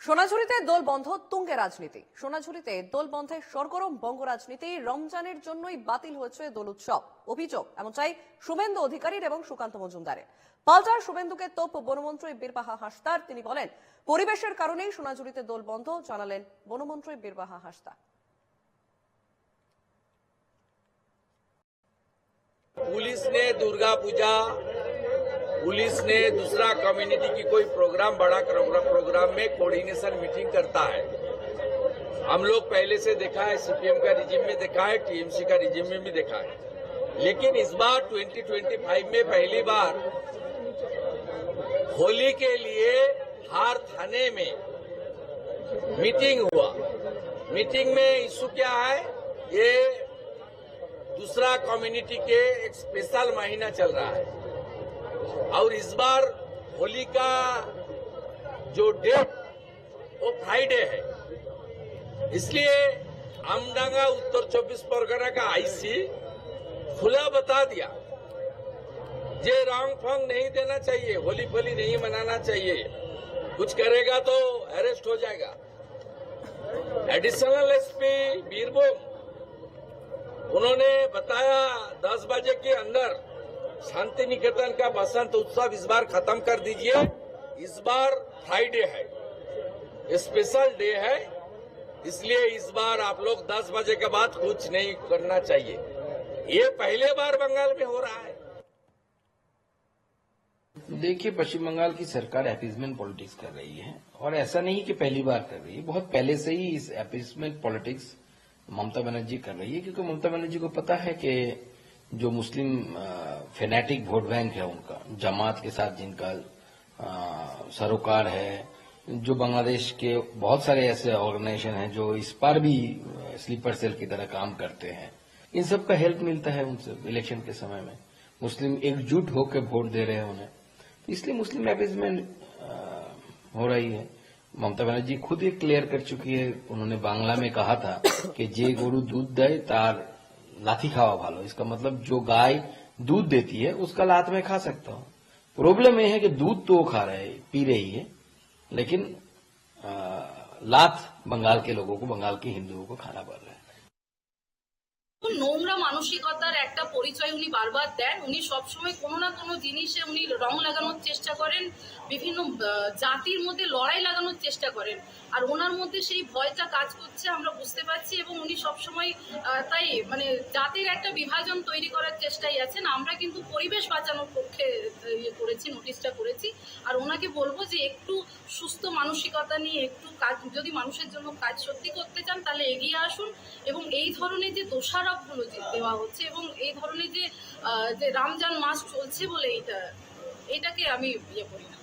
সোনাঝুরিতে দোল বন্ধ তুঙ্গে রাজনীতি। সোনাঝুরিতে দোল বন্ধের সরগরম বঙ্গ রাজনীতি। রমজানের জন্যই বাতিল হয়েছে দোল উৎসব। অভিযোগ এমনটাই শুভেন্দু অধিকারীর এবং সুকান্ত মজুমদারের। পাল্টার শুভেন্দুকে তোপ বনমন্ত্রী বীরবাহা হাসদার। তিনি বলেন, পরিবেশের কারণেই সোনাঝুরিতে দোল বন্ধ, জানালেন বনমন্ত্রী বীরবাহা হাসদার। पुलिस ने दुर्गा पूजा, पुलिस ने दूसरा कम्युनिटी की कोई प्रोग्राम, बड़ा प्रोग्राम में कोऑर्डिनेशन मीटिंग करता है। हम लोग पहले से देखा है, सीपीएम का रिजिम में देखा है, टीएमसी का रिजिम में भी देखा है। लेकिन इस बार 2025 में पहली बार होली के लिए हार थाने में मीटिंग हुआ। मीटिंग में इश्यू क्या है, ये दूसरा कम्युनिटी के एक स्पेशल महीना चल रहा है और इस बार होली का जो डेट वो फ्राइडे है। इसलिए आमडांगा उत्तर 24 परगना का आईसी खुला बता दिया, ये रॉन्ग फॉन्ग नहीं देना चाहिए, होली फोली नहीं मनाना चाहिए, कुछ करेगा तो अरेस्ट हो जाएगा। एडिशनल एसपी बीरभूम उन्होंने बताया 10 बजे के अंदर शांति निकेतन का बसंत उत्सव इस बार खत्म कर दीजिए। इस बार फ्राइडे है, स्पेशल डे है, इसलिए इस बार आप लोग 10 बजे के बाद कुछ नहीं करना चाहिए। ये पहले बार बंगाल में हो रहा है। देखिए, पश्चिम बंगाल की सरकार अपीजमेंट पॉलिटिक्स कर रही है और ऐसा नहीं कि पहली बार कर रही है, बहुत पहले से ही इस अपीजमेंट पॉलिटिक्स ममता बनर्जी कर रही है, क्योंकि ममता बनर्जी को पता है कि जो मुस्लिम फेनेटिक वोट बैंक है उनका, जमात के साथ जिनका सरोकार है, जो बांग्लादेश के बहुत सारे ऐसे ऑर्गेनाइजेशन हैं जो इस पर भी स्लीपर सेल की तरह काम करते हैं, इन सब का हेल्प मिलता है उनसे इलेक्शन के समय में। मुस्लिम एकजुट होकर वोट दे रहे हैं उन्हें, तो इसलिए मुस्लिम अपीजमेंट हो रही है। ममता बनर्जी खुद ये क्लियर कर चुकी है, उन्होंने बांग्ला में कहा था कि जे गोरु दूध दे तार लाठी खावा भालो। इसका मतलब जो गाय दूध देती है उसका लात में खा सकता हूं। प्रॉब्लम यह है कि दूध तो वो खा रहे, पी रही है, लेकिन लात बंगाल के लोगों को, बंगाल के हिंदुओं को खाना पड़ रहा है। নোংরা মানসিকতার একটা পরিচয় উনি বারবার দেন। উনি সবসময় কোনো না কোনো জিনিসে উনি রং লাগানোর চেষ্টা করেন, বিভিন্ন জাতির মধ্যে লড়াই লাগানোর চেষ্টা করেন, আর ওনার মধ্যে সেই ভয়টা কাজ করছে আমরা বুঝতে পারছি। এবং উনি সবসময় তাই মানে জাতির একটা বিভাজন তৈরি করার চেষ্টাই আছেন। আমরা কিন্তু পরিবেশ বাঁচানোর পক্ষে করেছি, নোটিশটা করেছি। আর ওনাকে বলবো যে একটু সুস্থ মানসিকতা নিয়ে একটু কাজ, যদি মানুষের জন্য কাজ সত্যি করতে চান তাহলে এগিয়ে আসুন। এবং এই ধরনের যে দোষারোপগুলো দেওয়া হচ্ছে এবং এই ধরনের যে রমজান মাস চলছে বলে এটাকে আমি করি না।